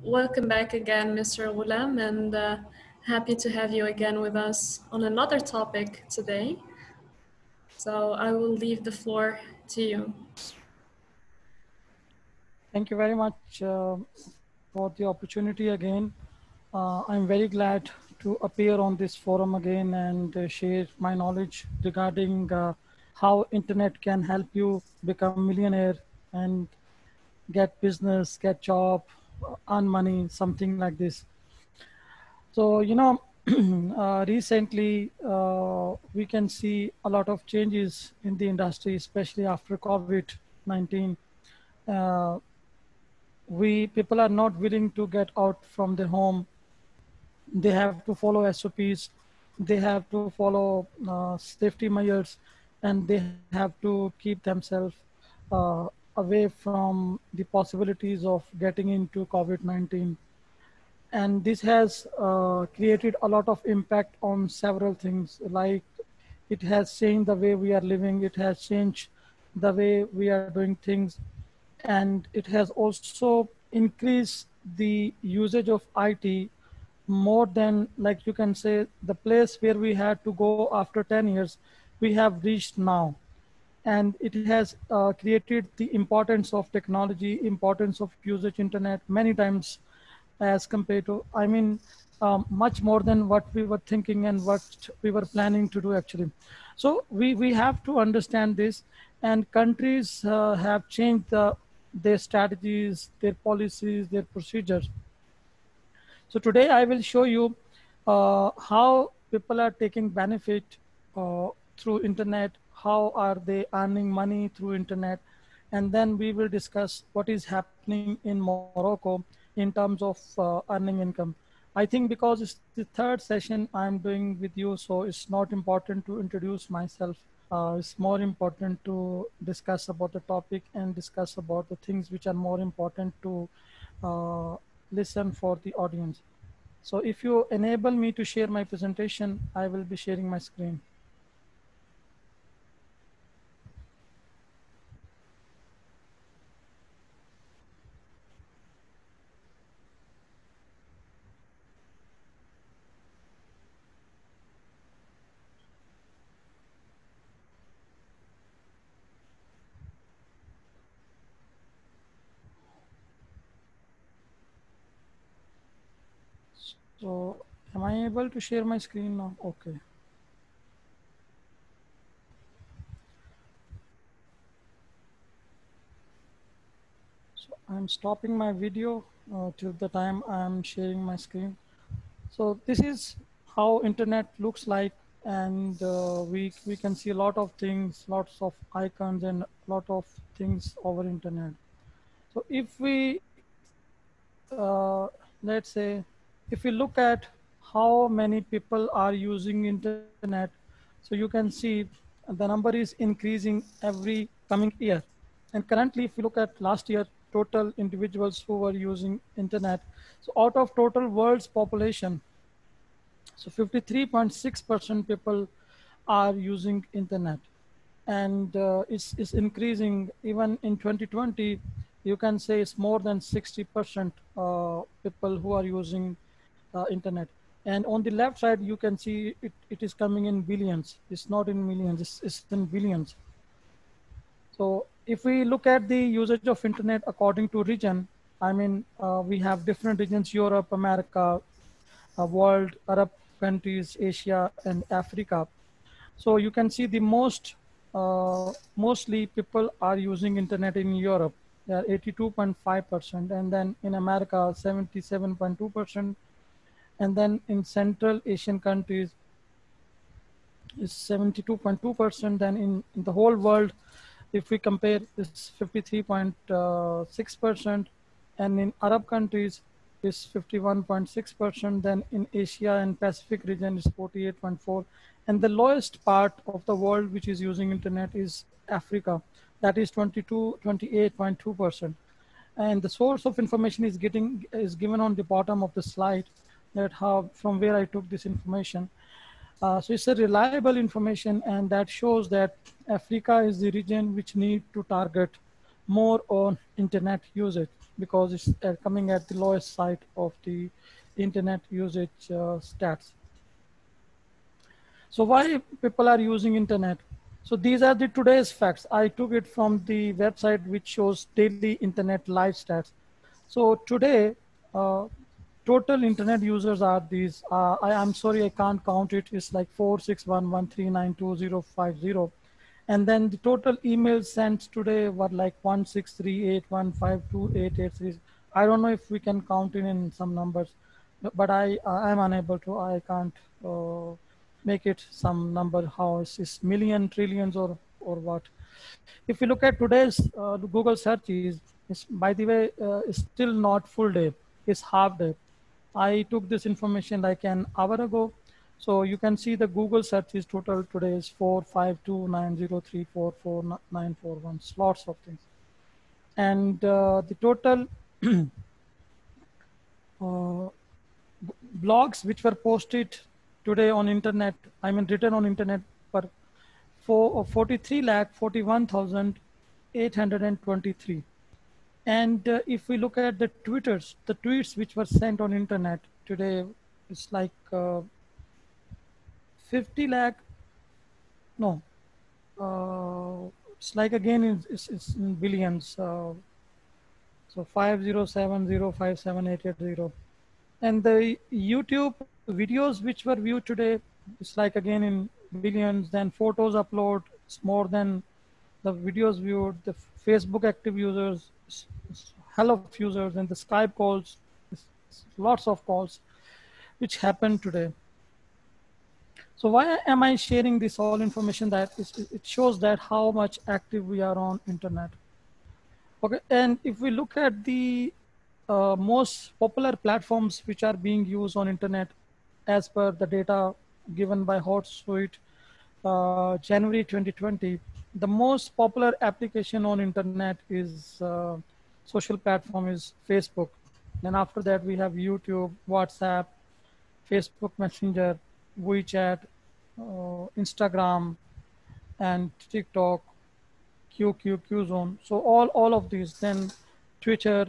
Welcome back again, Mr. Ghulam, and happy to have you again with us on another topic today. So I will leave the floor to you. Thank you very much for the opportunity again. I'm very glad to appear on this forum again and share my knowledge regarding how internet can help you become millionaire and get business, get job, earn money, something like this. So, recently we can see a lot of changes in the industry, especially after COVID-19. Uh, we people are not willing to get out from their home. They have to follow SOPs, they have to follow safety measures, and they have to keep themselves uh, away from the possibilities of getting into COVID-19. And this has created a lot of impact on several things, like it has changed the way we are living, it has changed the way we are doing things, and it has also increased the usage of IT more than, like you can say, the place where we had to go after 10 years, we have reached now. And it has created the importance of technology, importance of usage internet many times as compared to, much more than what we were thinking and what we were planning to do actually. So we have to understand this, and countries have changed their strategies, their policies, their procedures. So today I will show you how people are taking benefit uh, through internet, how are they earning money through internet, and then we will discuss what is happening in Morocco in terms of earning income. I think because it's the third session I'm doing with you, so it's not important to introduce myself. It's more important to discuss about the topic and discuss about the things which are more important to uh, listen for the audience. So if you enable me to share my presentation, I will be sharing my screen. So am I able to share my screen now? Okay. So I'm stopping my video till the time I'm sharing my screen. So this is how internet looks like, and we can see a lot of things, lots of icons, and a lot of things over internet. So if we let's say, if we look at how many people are using internet, so you can see the number is increasing every coming year. And currently, if you look at last year, total individuals who were using internet, so out of total world's population, so 53.6% people are using internet, and it's increasing. Even in 2020, you can say it's more than 60% people who are using internet. And on the left side, you can see it is coming in billions. It's not in millions, it's in billions. So if we look at the usage of internet according to region, we have different regions: Europe, America, world, Arab countries, Asia, and Africa. So you can see the mostly people are using internet in Europe. They are 82.5%, and then in America 77.2%, and then in Central Asian countries is 72.2%. Then in the whole world, if we compare, is 53.6%, and in Arab countries is 51.6%. Then in Asia and Pacific region is 48.4%, and the lowest part of the world which is using internet is Africa, that is 28.2%. And the source of information is given on the bottom of the slide, that how from where I took this information. So it's a reliable information, and that shows that Africa is the region which need to target more on internet usage because it's coming at the lowest side of the internet usage stats. So why people are using internet? So these are the today's facts. I took it from the website which shows daily internet live stats. So today, uh, total internet users are these. I'm sorry, I can't count it. It's like 46113920050, and then the total emails sent today were like 16381528883. I don't know if we can count in some numbers, but I'm unable to. I can't make it some number. How is this million, trillions, or what? If you look at today's Google searches, it's, by the way, it's still not full day. It's half day. I took this information like an hour ago. So you can see the Google searches total today is 45290344941. Lots of things. And the total uh, blogs which were posted today on internet, I mean written on internet, per 43 lakh 41,823. And if we look at the the tweets which were sent on internet today, it's like 50 lakh, no, it's like again it's in billions. So 507057880. And the YouTube videos which were viewed today, it's like again in billions. Then photos upload, it's more than the videos viewed. The Facebook active users, it's hell of users, and the Skype calls, it's lots of calls which happened today. So why am I sharing this all information? That it shows that how much active we are on internet. Okay, and if we look at the most popular platforms which are being used on internet, as per the data given by Hotsuite, January 2020, the most popular application on internet is social platform is Facebook. Then after that we have YouTube, WhatsApp, Facebook Messenger, WeChat, Instagram, and TikTok, QQ, Qzone. So all of these, then Twitter,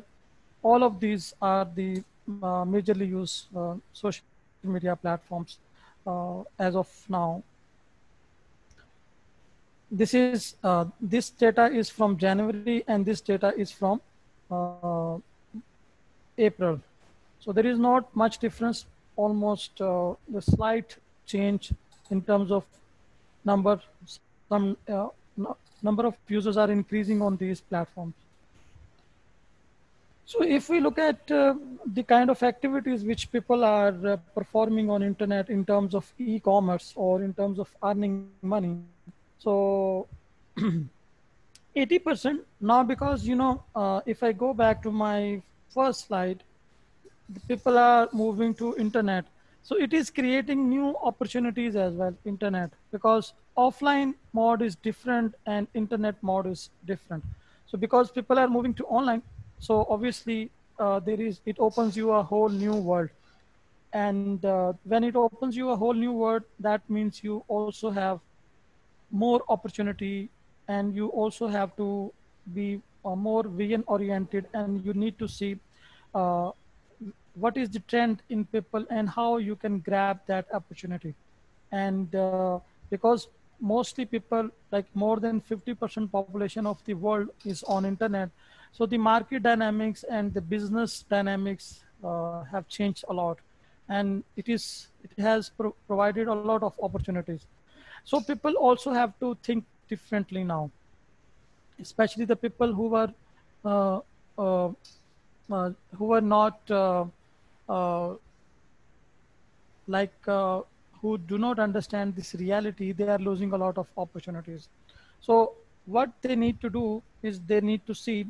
all of these are the majorly used social media platforms as of now. This data is from January, and this data is from uh, April. So there is not much difference, almost the slight change in terms of number. Some number of users are increasing on these platforms. So if we look at the kind of activities which people are performing on internet in terms of e-commerce or in terms of earning money, so 80% now, because if I go back to my first slide, the people are moving to internet. So it is creating new opportunities as well, internet, because offline mode is different and internet mode is different. So because people are moving to online, so obviously it opens you a whole new world. And when it opens you a whole new world, that means you also have more opportunity, and you also have to be more vision oriented, and you need to see uh, what is the trend in people and how you can grab that opportunity. And because mostly people, like more than 50% population of the world is on internet, so the market dynamics and the business dynamics have changed a lot, and it has provided a lot of opportunities. So people also have to think differently now, especially the people uh, uh, who were not uh, like who do not understand this reality. They are losing a lot of opportunities. So what they need to do is they need to see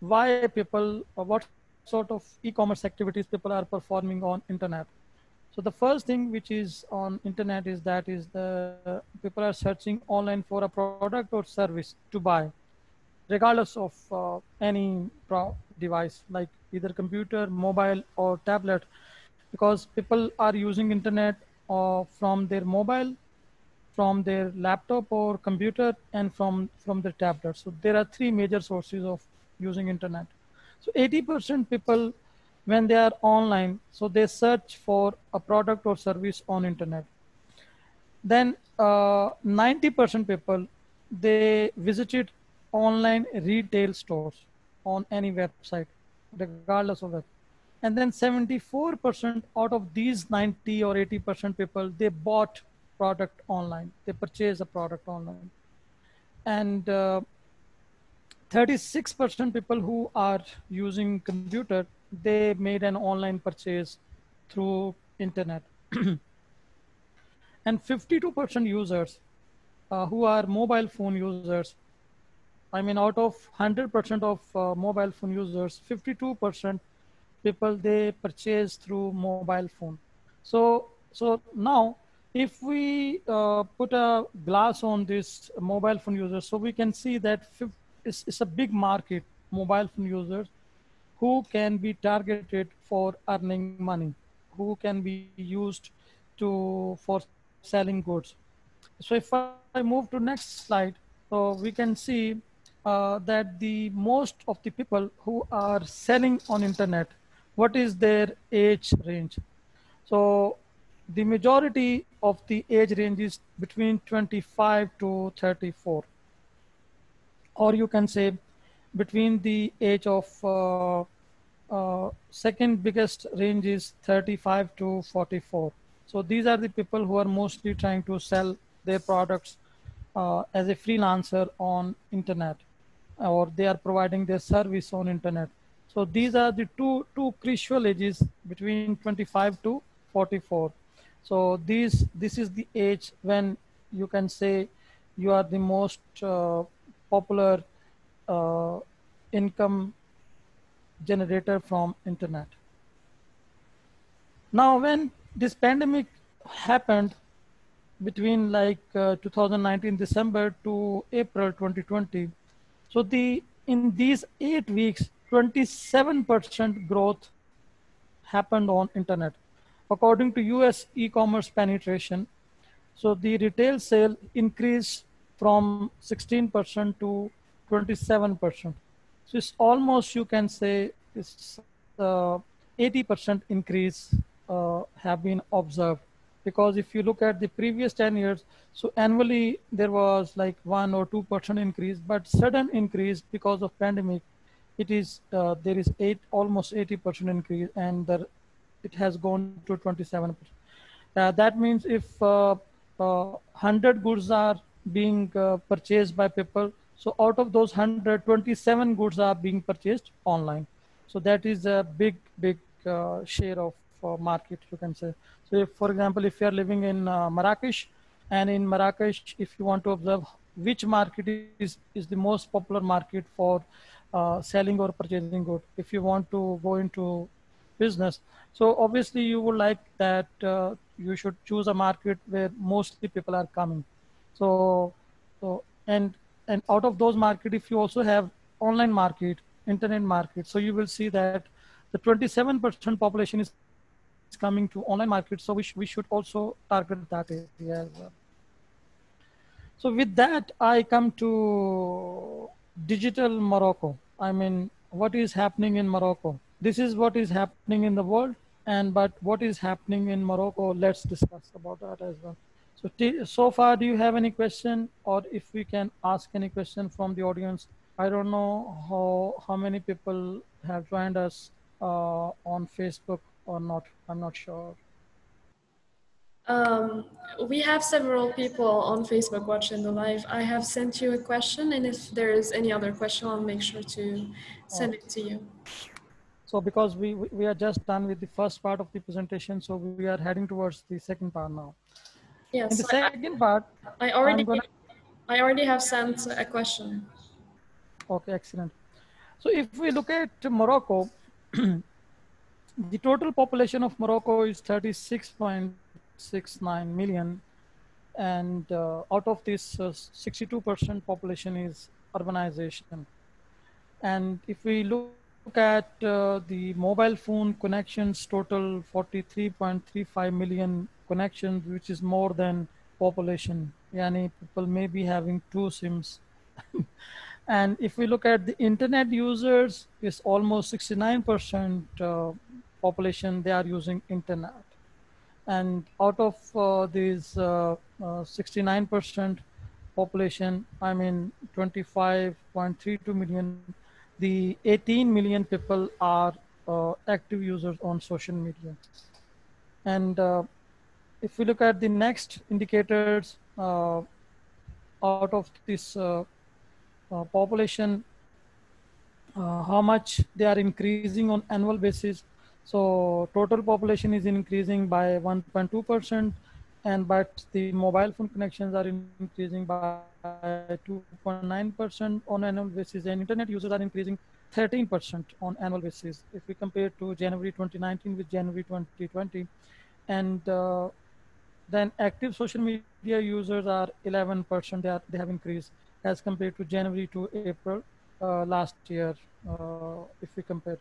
why people, what sort of e-commerce activities people are performing on internet. So the first thing which is on internet is that is the people are searching online for a product or service to buy, regardless of any device, like either computer, mobile, or tablet, because people are using internet from their mobile, from their laptop or computer, and from their tablet. So there are three major sources of using internet. So 80% people, when they are online, so they search for a product or service on internet. Then 90% people, they visited online retail stores on any website, regardless of web. And then 74% out of these 90 or 80% people, they bought product online. They purchased a product online. And 36% people who are using computer, they made an online purchase through internet. And 52% users who are mobile phone users. I mean, out of 100% of mobile phone users, 52% people, they purchase through mobile phone. So now, if we put a glass on this mobile phone users, so we can see that it's a big market, mobile phone users, who can be targeted for earning money, who can be used for selling goods. So if I move to next slide, so we can see that the most of the people who are selling on internet, what is their age range? So the majority of the age range is between 25 to 34, or you can say between the age of second biggest range is 35 to 44. So these are the people who are mostly trying to sell their products as a freelancer on internet, or they are providing their service on internet. So these are the two crucial ages between 25 to 44. So this is the age when you can say you are the most popular uh, income generator from internet. Now, when this pandemic happened between 2019 December to April 2020, so in these 8 weeks, 27% growth happened on internet. According to US e-commerce penetration, so the retail sale increased from 16% to 27%. So it's almost, you can say, it's 80% increase have been observed. Because if you look at the previous 10 years, so annually there was like 1 or 2% increase, but sudden increase because of pandemic, it is there is almost 80% increase, and it has gone to 27%. That means if 100 goods are being purchased by people, so out of those 100, 27 goods are being purchased online. So that is a big share of market, you can say. So if, for example, if you are living in Marrakesh, and in Marrakesh, if you want to observe which market is the most popular market for selling or purchasing good, if you want to go into business, so obviously you would like that you should choose a market where mostly people are coming. So so and out of those market, if you also have online market, internet market, so you will see that the 27% population is coming to online market. So we should also target that area as well. So with that, I come to digital Morocco. I mean, what is happening in Morocco? This is what is happening in the world, and but what is happening in Morocco? Let's discuss about that as well. So, so far, do you have any question, or if we can ask any question from the audience? I don't know how many people have joined us on Facebook or not. I'm not sure. Um, we have several people on Facebook watching the live. I have sent you a question, and if there is any other question, I'll make sure to send Okay. it to you. So because we are just done with the first part of the presentation, so we are heading towards the second part now. In the Yes, second part, I I'm already gonna. I already have sent a question. Okay, excellent. So if we look at Morocco, the total population of Morocco is 36.69 million, and out of this, 62% population is urbanization. And if we look at the mobile phone connections, total 43.35 million connections, which is more than population Yani people may be having two SIMs. And if we look at the internet users, it's almost 69% population, they are using internet. And out of these 69% population, I mean 25.32 million, the 18 million people are active users on social media. And if we look at the next indicators, out of this population, how much they are increasing on annual basis. So total population is increasing by 1.2%, and but the mobile phone connections are increasing by 2.9% on annual basis, and internet users are increasing 13% on annual basis if we compare to January 2019 with January 2020. And then active social media users are 11%. They have increased as compared to January to April last year, if we compare.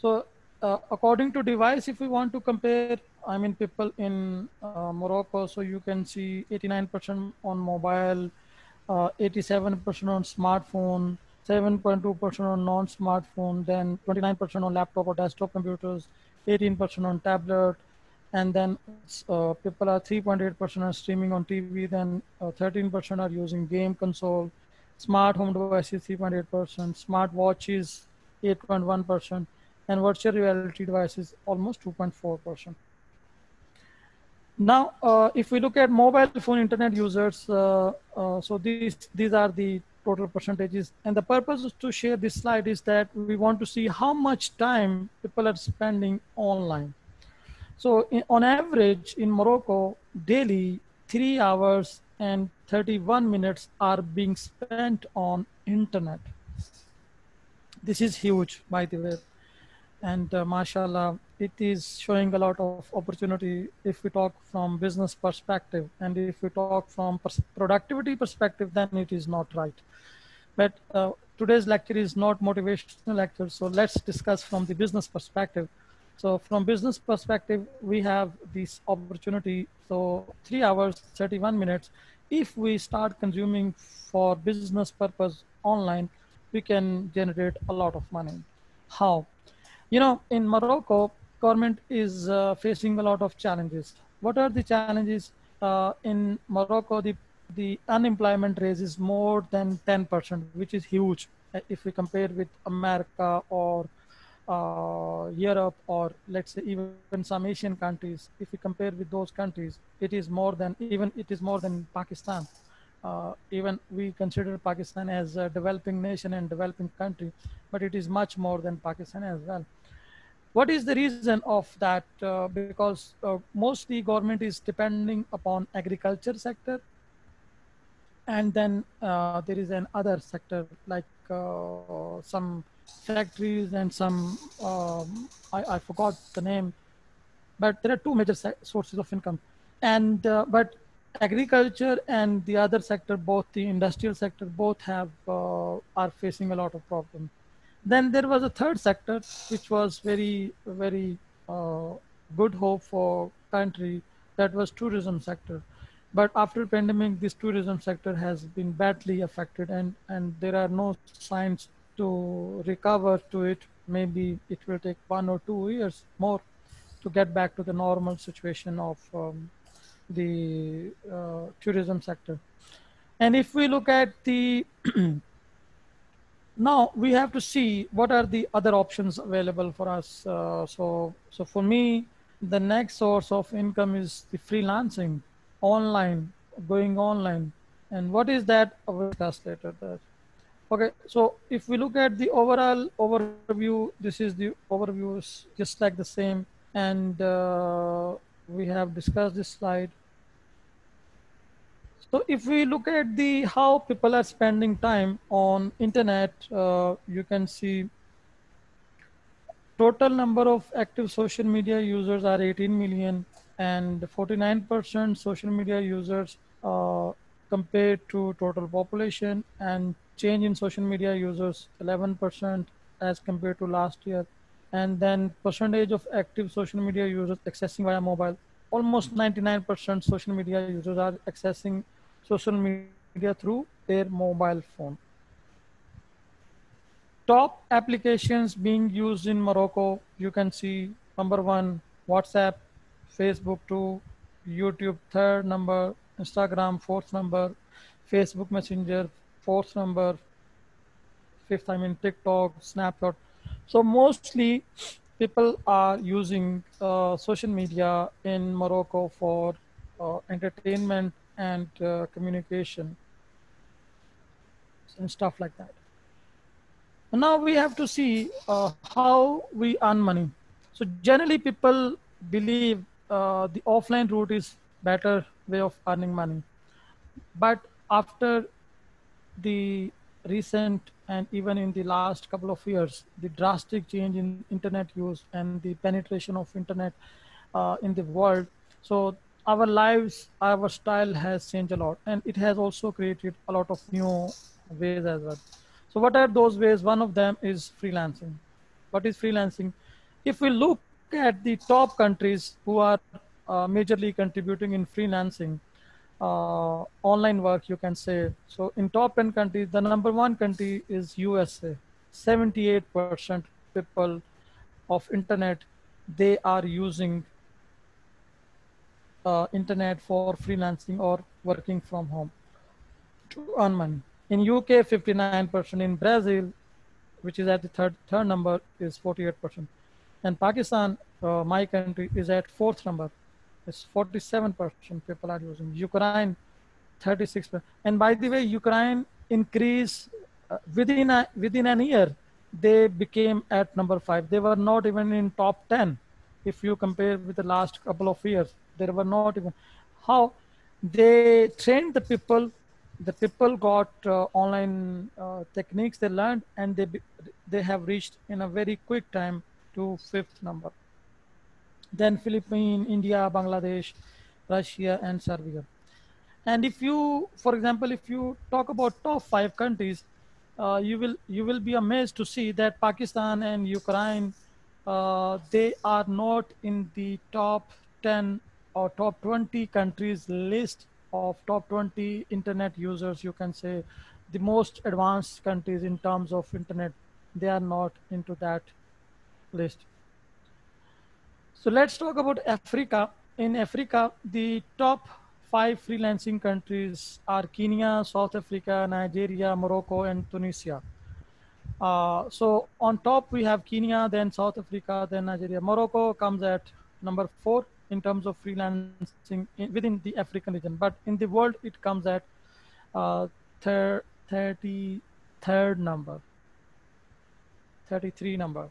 So according to device, if we want to compare, I mean people in Morocco, so you can see 89% on mobile, 87% on smartphone, 7.2% on non-smartphone, then 29% on laptop or desktop computers, 18% on tablet, and then people are 3.8% are streaming on TV, then 13% are using game console, smart home devices 3.8%, smart watches 8.1%, and virtual reality devices almost 2.4%. Now, if we look at mobile phone internet users, so these are the total percentages. And the purpose to share this slide is that we want to see how much time people are spending online. So on average in Morocco, daily 3 hours and 31 minutes are being spent on internet. This is huge, by the way. And mashallah, it is showing a lot of opportunity if we talk from business perspective. And if we talk from productivity perspective, then it is not right. But today's lecture is not motivational lecture, so let's discuss from the business perspective. So from business perspective, we have this opportunity. So 3 hours, 31 minutes. If we start consuming for business purpose online, we can generate a lot of money. How? You know, in Morocco, government is facing a lot of challenges. What are the challenges? In Morocco, the unemployment rate is more than 10%, which is huge if we compare with America or Europe, or let's say even some Asian countries. If we compare with those countries, it is more than, even it is more than Pakistan. Even we consider Pakistan as a developing nation and developing country, but it is much more than Pakistan as well. What is the reason of that? Because mostly government is depending upon agriculture sector, and then there is an other sector like some factories and some I forgot the name, but there are two major sources of income. And but agriculture and the other sector, both the industrial sector, both have are facing a lot of problem. Then there was a third sector which was very uh, good hope for country, that was tourism sector. But after pandemic, this tourism sector has been badly affected, and there are no signs to recover to it. Maybe it will take 1 or 2 years more to get back to the normal situation of the tourism sector. And if we look at the now we have to see what are the other options available for us. So for me, the next source of income is the freelancing, online, going online. And what is that? I will discuss later. That. Okay, so if we look at the overall overview, this is the overview is just like the same. And we have discussed this slide. So if we look at the how people are spending time on internet, you can see total number of active social media users are 18 million, and 49% social media users compared to total population, and change in social media users 11% as compared to last year. And then percentage of active social media users accessing via mobile almost 99% social media users are accessing social media through their mobile phone. Top applications being used in Morocco, you can see number one, WhatsApp, Facebook two, YouTube third number, Instagram fourth number, Facebook Messenger fourth number, fifth, I mean TikTok, Snapchat. So mostly people are using social media in Morocco for entertainment and communication and stuff like that. Now we have to see how we earn money. So generally people believe the offline route is better way of earning money. But after the recent and even in the last couple of years, the drastic change in internet use and the penetration of internet in the world, so our lives, our style has changed a lot, and it has also created a lot of new ways as well. So what are those ways? One of them is freelancing. What is freelancing? If we look at the top countries who are majorly contributing in freelancing, online work, you can say. So in top 10 countries, the number one country is USA. 78% people of internet, they are using internet for freelancing or working from home to earn money. In UK, 59%. In Brazil, which is at the third number, is 48%. And Pakistan, my country, is at fourth number. It's 47% people are using. Ukraine, 36%. And by the way, Ukraine increased within an year. They became at number five. They were not even in top 10. If you compare with the last couple of years, they were not even. How they trained the people. The people got online techniques they learned, and they have reached in a very quick time to fifth number. Then Philippines, India, Bangladesh, Russia, and Serbia. And if you, for example, if you talk about top five countries, you will be amazed to see that Pakistan and Ukraine, they are not in the top 10 or top 20 countries list of top 20 internet users. You can say the most advanced countries in terms of internet, they are not into that list. So let's talk about Africa. In Africa, the top five freelancing countries are Kenya, South Africa, Nigeria, Morocco, and Tunisia. So on top we have Kenya, then South Africa, then Nigeria. Morocco comes at number four in terms of freelancing within the African region, but in the world it comes at uh, 33rd number, 33 number.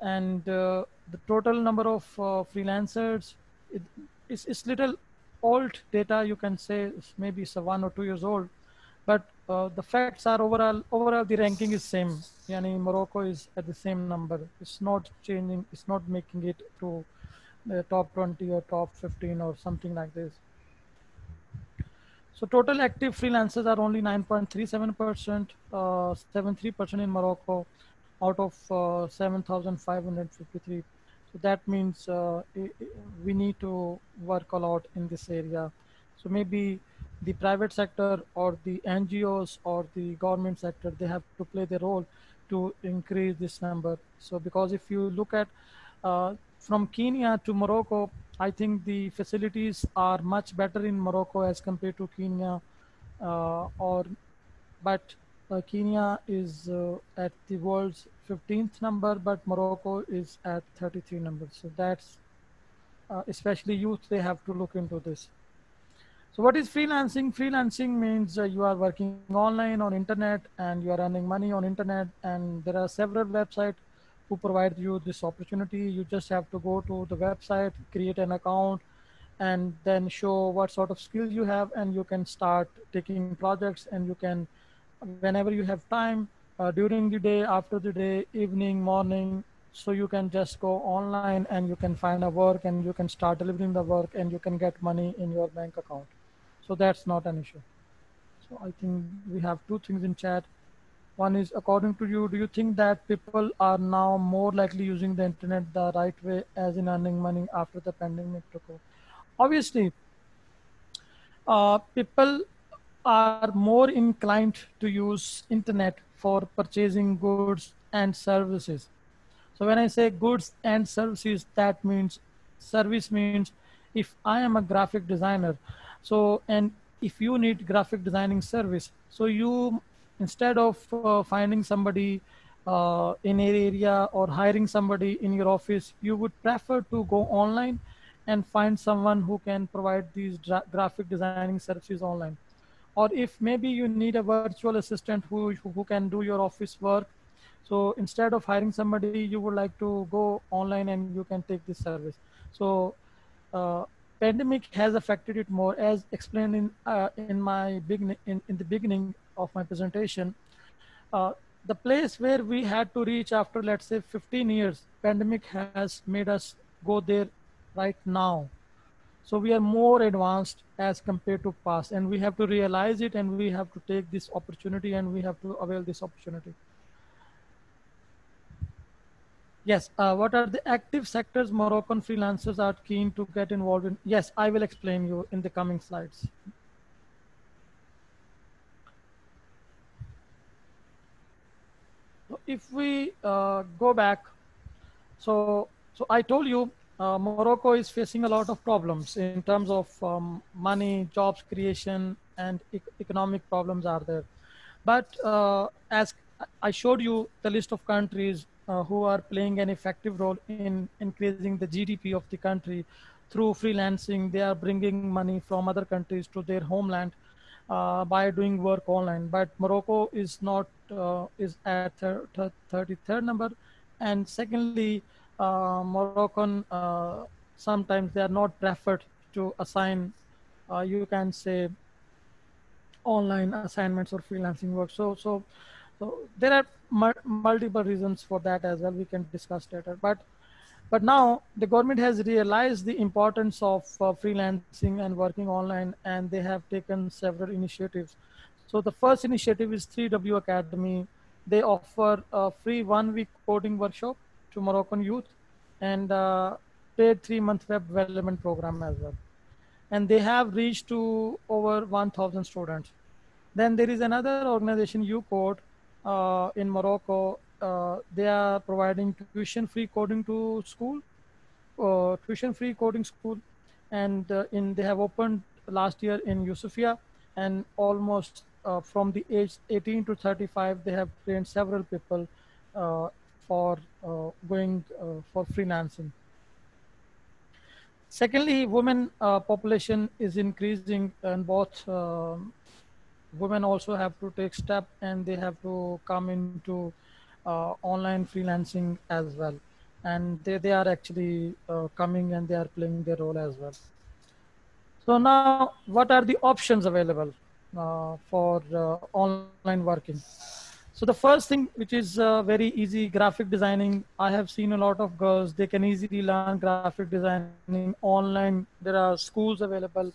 And the total number of freelancers, it, it's little old data, you can say. Maybe it's a 1 or 2 years old, but the facts are overall the ranking is same. Yani Morocco is at the same number. It's not changing, it's not making it to the top 20 or top 15 or something like this. So total active freelancers are only 9.37%, 73% in Morocco out of 7,553. So that means we need to work a lot in this area. So maybe the private sector or the NGOs or the government sector, they have to play their role to increase this number. So because if you look at from Kenya to Morocco, I think the facilities are much better in Morocco as compared to Kenya, or but Kenya is at the world's 15th number, but Morocco is at 33 numbers. So that's especially youth, they have to look into this. So what is freelancing? Freelancing means you are working online on internet and you are earning money on internet, and there are several websites who provide you this opportunity. You just have to go to the website, create an account, and then show what sort of skills you have, and you can start taking projects, and you can, whenever you have time, during the day, after the day, evening, morning, so you can just go online and you can find a work and you can start delivering the work and you can get money in your bank account. So that's not an issue. So I think we have two things in chat. One is, according to you, do you think that people are now more likely using the internet the right way as in earning money after the pandemic took over? Obviously, people are more inclined to use internet for purchasing goods and services. So when I say goods and services, that means service means if I am a graphic designer, so and if you need graphic designing service, so you instead of finding somebody in an area or hiring somebody in your office, you would prefer to go online and find someone who can provide these graphic designing services online. Or if maybe you need a virtual assistant who can do your office work, so instead of hiring somebody, you would like to go online and you can take this service. So uh, pandemic has affected it more, as explained in my beginning in the beginning of my presentation. The place where we had to reach after, let's say, 15 years, pandemic has made us go there right now. So we are more advanced as compared to past, and we have to realize it, and we have to take this opportunity, and we have to avail this opportunity. Yes. What are the active sectors Moroccan freelancers are keen to get involved in? Yes, I will explain you in the coming slides. So if we go back, so I told you Morocco is facing a lot of problems in terms of money, jobs creation, and economic problems are there. But as I showed you the list of countries who are playing an effective role in increasing the GDP of the country through freelancing, they are bringing money from other countries to their homeland by doing work online. But Morocco is not is at 33rd number, and secondly, Moroccan sometimes they are not preferred to assign, you can say, online assignments or freelancing work. So there are multiple reasons for that as well. We can discuss later. But now the government has realized the importance of freelancing and working online, and they have taken several initiatives. So the first initiative is 3W Academy. They offer a free 1 week coding workshop to Moroccan youth, and paid 3 month web development program as well. And they have reached to over 1,000 students. Then there is another organization, UCode, in Morocco. They are providing tuition-free coding to school, tuition-free coding school, and in they have opened last year in Yusufia, and almost from the age 18 to 35, they have trained several people uh, for going for freelancing. Secondly, women population is increasing, and both women also have to take step, and they have to come into online freelancing as well. And they are actually coming, and they are playing their role as well. So now, what are the options available for online working? So the first thing, which is very easy, graphic designing. I have seen a lot of girls, they can easily learn graphic designing online. There are schools available.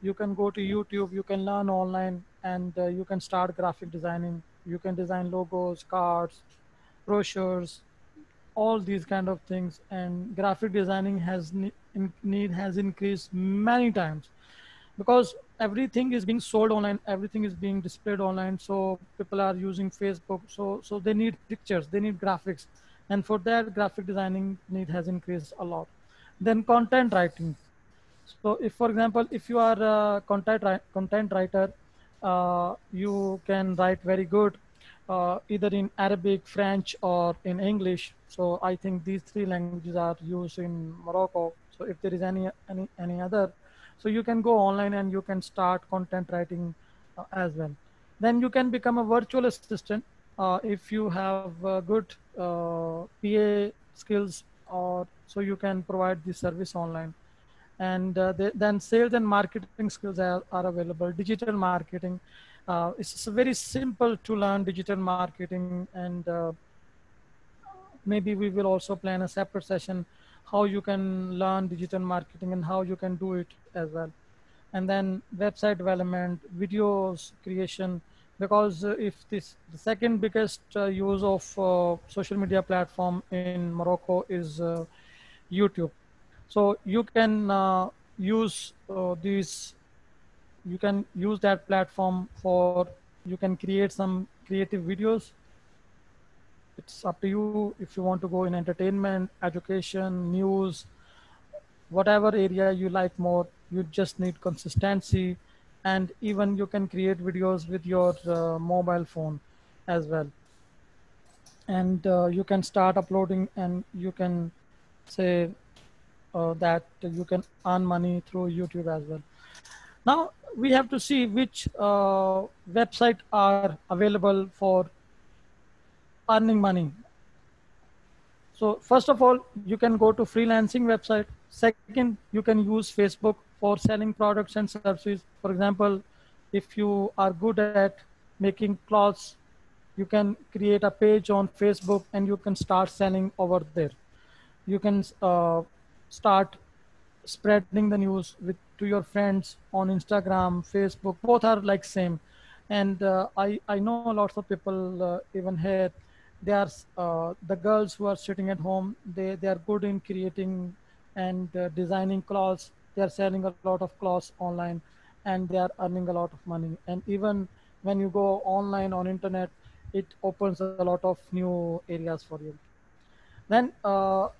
You can go to YouTube, you can learn online, and you can start graphic designing. You can design logos, cards, brochures, all these kind of things. And graphic designing need has increased many times, because everything is being sold online, everything is being displayed online, so people are using Facebook, so they need pictures, they need graphics, and for that graphic designing need has increased a lot. Then content writing. So if, for example, if you are a content writer, you can write very good, either in Arabic, French, or in English. So I think these three languages are used in Morocco. So if there is any other, so you can go online and you can start content writing as well. Then you can become a virtual assistant if you have good PA skills, or so you can provide the service online. And then sales and marketing skills are available. Digital marketing, it's very simple to learn digital marketing, and maybe we will also plan a separate session how you can learn digital marketing and how you can do it as well. And then website development, videos creation, because if this the second biggest use of social media platform in Morocco is YouTube. So you can use these, you can use that platform for, you can create some creative videos. It's up to you if you want to go in entertainment, education, news, whatever area you like more. You just need consistency, and even you can create videos with your mobile phone as well. And you can start uploading, and you can say that you can earn money through YouTube as well. Now we have to see which website are available for earning money. So first of all, you can go to freelancing website. Second, you can use Facebook for selling products and services. For example, if you are good at making clothes, you can create a page on Facebook and you can start selling over there. You can start spreading the news with to your friends on Instagram, Facebook. Both are like same. And I know lots of people even here. They are the girls who are sitting at home. They are good in creating and designing clothes. They are selling a lot of clothes online, and they are earning a lot of money. And even when you go online on internet, it opens a lot of new areas for you. Then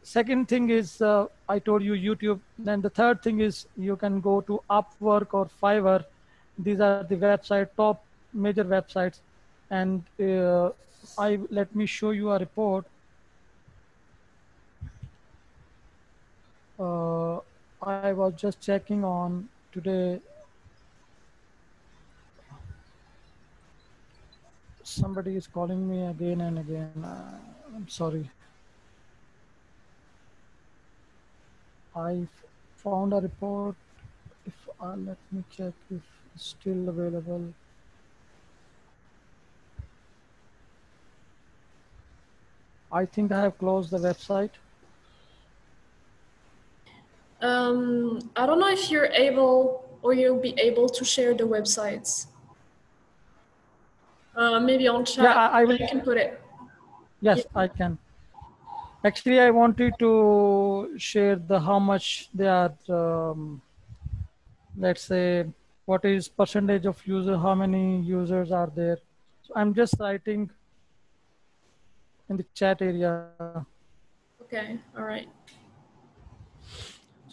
second thing is I told you YouTube. Then the third thing is you can go to Upwork or Fiverr. These are the website, top major websites. And I let me show you a report. Uh, I was just checking on today. Somebody is calling me again and again. I'm sorry. I found a report. If let me check if it's still available. I think I have closed the website. I don't know if you're able or you'll be able to share the websites. Maybe on Yeah, chat, I will. I can put it. Yeah. Yes, I can. Actually, I wanted to share the how much they are. Let's say what is percentage of user, how many users are there. So I'm just writing in the chat area. Okay. All right.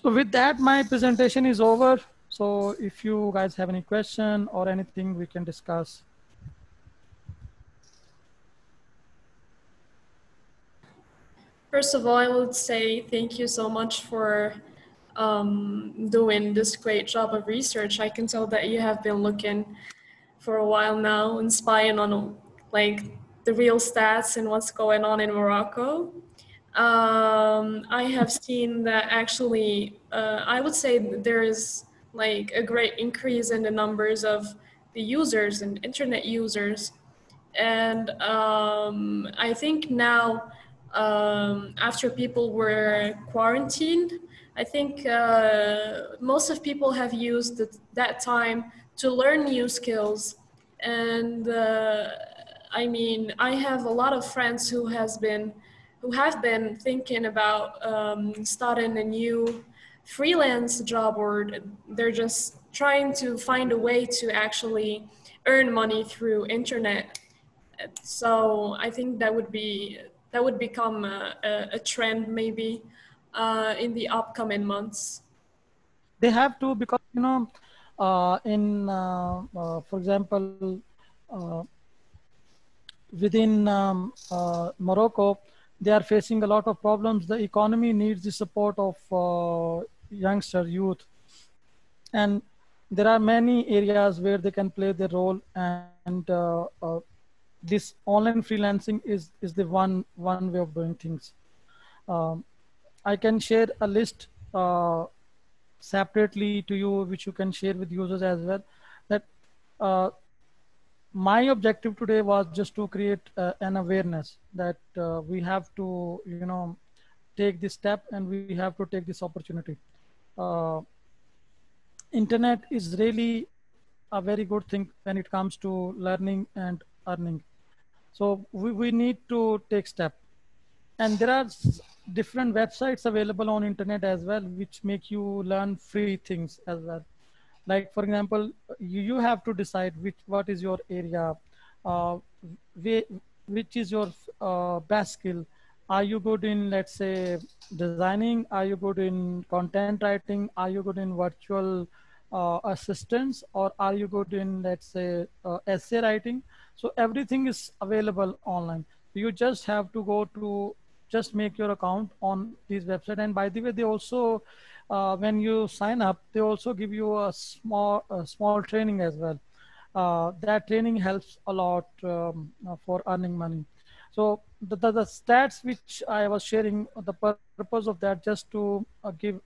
So with that, my presentation is over. So if you guys have any question or anything, we can discuss. First of all, I would say thank you so much for doing this great job of research. I can tell that you have been looking for a while now and spying on like the real stats and what's going on in Morocco. I have seen that actually, I would say there is like a great increase in the numbers of the users and internet users. And I think now, after people were quarantined, I think most of people have used that time to learn new skills. And I mean, I have a lot of friends who have been thinking about starting a new freelance job, or they're just trying to find a way to actually earn money through internet. So I think that would become a trend maybe in the upcoming months. They have to, because in for example, uh, within Morocco, they are facing a lot of problems. The economy needs the support of youngster youth, and there are many areas where they can play their role. And this online freelancing is the one way of doing things. Um, I can share a list separately to you, which you can share with users as well. That uh, my objective today was just to create an awareness that we have to, take this step, and we have to take this opportunity. Uh, Internet is really a very good thing when it comes to learning and earning. So we need to take step. And there are different websites available on internet as well, which make you learn free things as well. Like for example, you have to decide what is your area, uh, whi- which is your best skill. Are you good in, let's say, designing? Are you good in content writing? Are you good in virtual assistance? Or are you good in, let's say, essay writing? So everything is available online. You just have to go to, just make your account on these website. And by the way, they also, when you sign up, they also give you a small training as well. That training helps a lot for earning money. So the stats which I was sharing, the purpose of that, just to give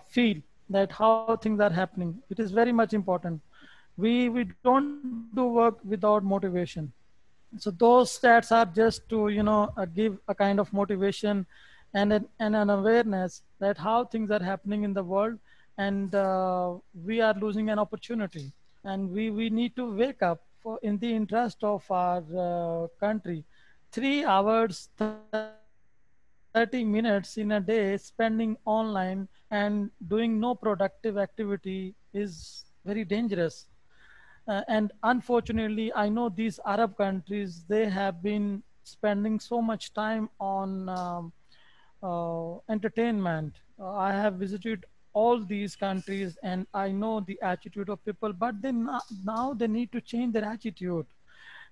feel that how things are happening. It is very much important. We don't do work without motivation. So those stats are just to give a kind of motivation and an awareness that how things are happening in the world, and we are losing an opportunity, and we need to wake up for in the interest of our country. 3 hours 30 minutes in a day spending online and doing no productive activity is very dangerous. And unfortunately, I know these Arab countries, they have been spending so much time on entertainment. I have visited all these countries and I know the attitude of people, but now they need to change their attitude.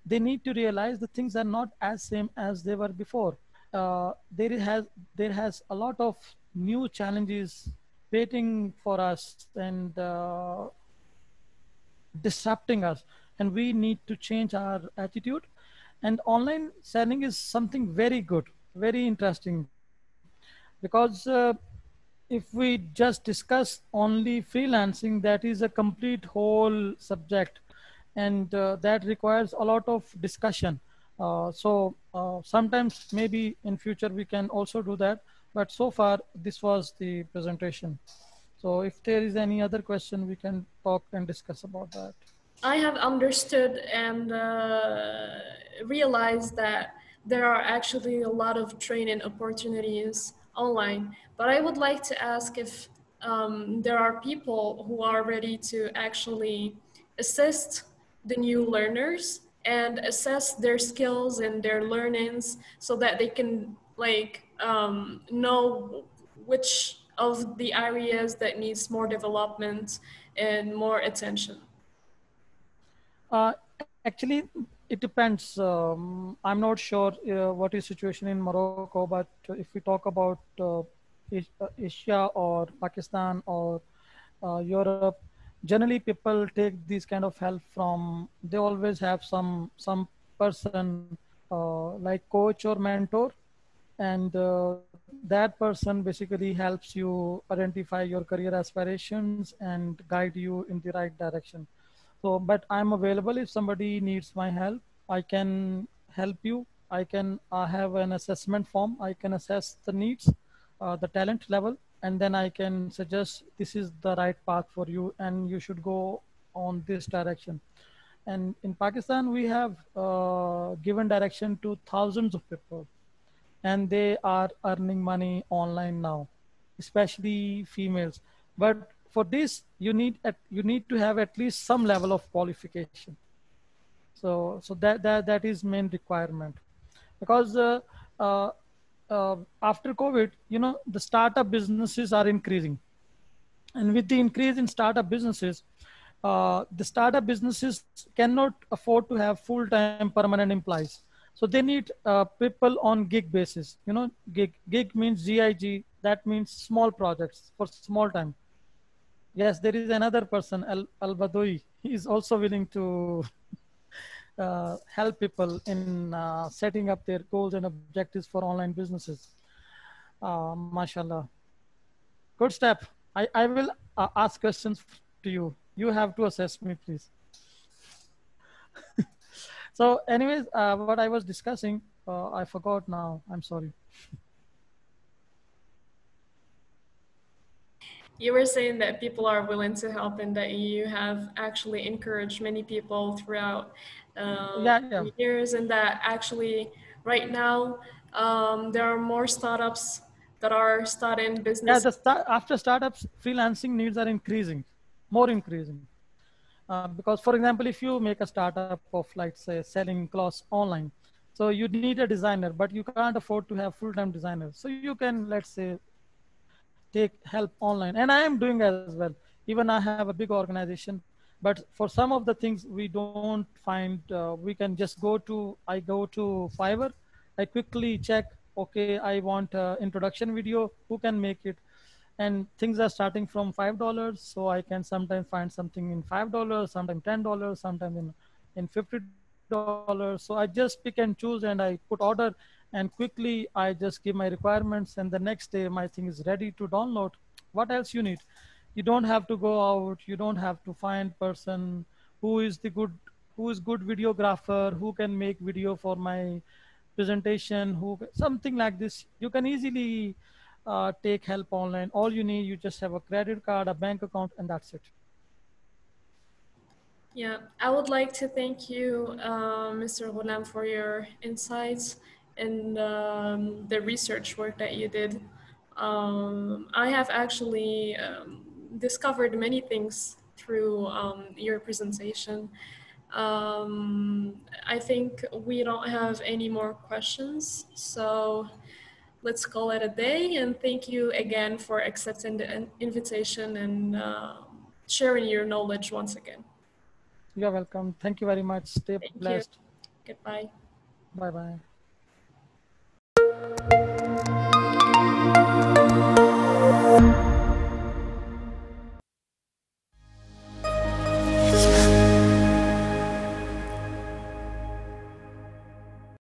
They need to realize that things are not as same as they were before. There has a lot of new challenges waiting for us, and disrupting us, and we need to change our attitude. And online selling is something very good, very interesting, because if we just discuss only freelancing, that is a complete whole subject, and that requires a lot of discussion. So sometimes maybe in future we can also do that, but so far this was the presentation. So if there is any other question, we can talk and discuss about that. I have understood and realized that there are actually a lot of training opportunities online. But I would like to ask if there are people who are ready to actually assist the new learners and assess their skills and their learnings so that they can know which of the areas that needs more development and more attention. Actually, it depends. I'm not sure what is situation in Morocco, but if we talk about Asia or Pakistan or Europe, generally people take these kind of help from. They always have some person like coach or mentor, and that person basically helps you identify your career aspirations and guide you in the right direction. So but I'm available if somebody needs my help. I can help you. I can have an assessment form. I can assess the needs, the talent level, and then I can suggest this is the right path for you and you should go on this direction. And in Pakistan we have given direction to thousands of people, and they are earning money online now, especially females. But for this, you need to have at least some level of qualification. So that is main requirement, because uh, after COVID, the startup businesses are increasing, and with the increase in startup businesses, the startup businesses cannot afford to have full-time permanent employees. So they need people on gig basis. Gig means GIG. That means small projects for small time. Yes, there is another person, Al Badoui. He is also willing to help people in setting up their goals and objectives for online businesses. Mashallah. Good step. I will ask questions to you. You have to assess me, please. So, anyways, what I was discussing, I forgot now. I'm sorry. You were saying that people are willing to help and that you have actually encouraged many people throughout Yeah, yeah. years, and that actually right now There are more startups that are starting Yeah, business. after startups, freelancing needs are increasing, more increasing. Because, for example, if you make a startup of, like, say, selling clothes online, so you need a designer, but you can't afford to have full-time designers. So you can, let's say, take help online, and I am doing as well. Even I have a big organization, but for some of the things we don't find, we can just I go to Fiverr. I quickly check, okay, I want introduction video, who can make it? And things are starting from $5, so I can sometimes find something in $5, sometimes $10, sometimes in $50. So I just pick and choose and I put order, and quickly I just give my requirements, and the next day my thing is ready to download. What else you need? You don't have to go out, you don't have to find person who is the good who is good videographer, who can make video for my presentation, who something like this. You can easily take help online. All you need, you just have a credit card, a bank account, and that's it. Yeah, I would like to thank you, Mr. Ghulam, for your insights and the research work that you did. I have actually discovered many things through your presentation. I think we don't have any more questions, so let's call it a day. And thank you again for accepting the invitation and sharing your knowledge once again. You're welcome. Thank you very much. Stay Thank you. blessed. Goodbye. Bye bye.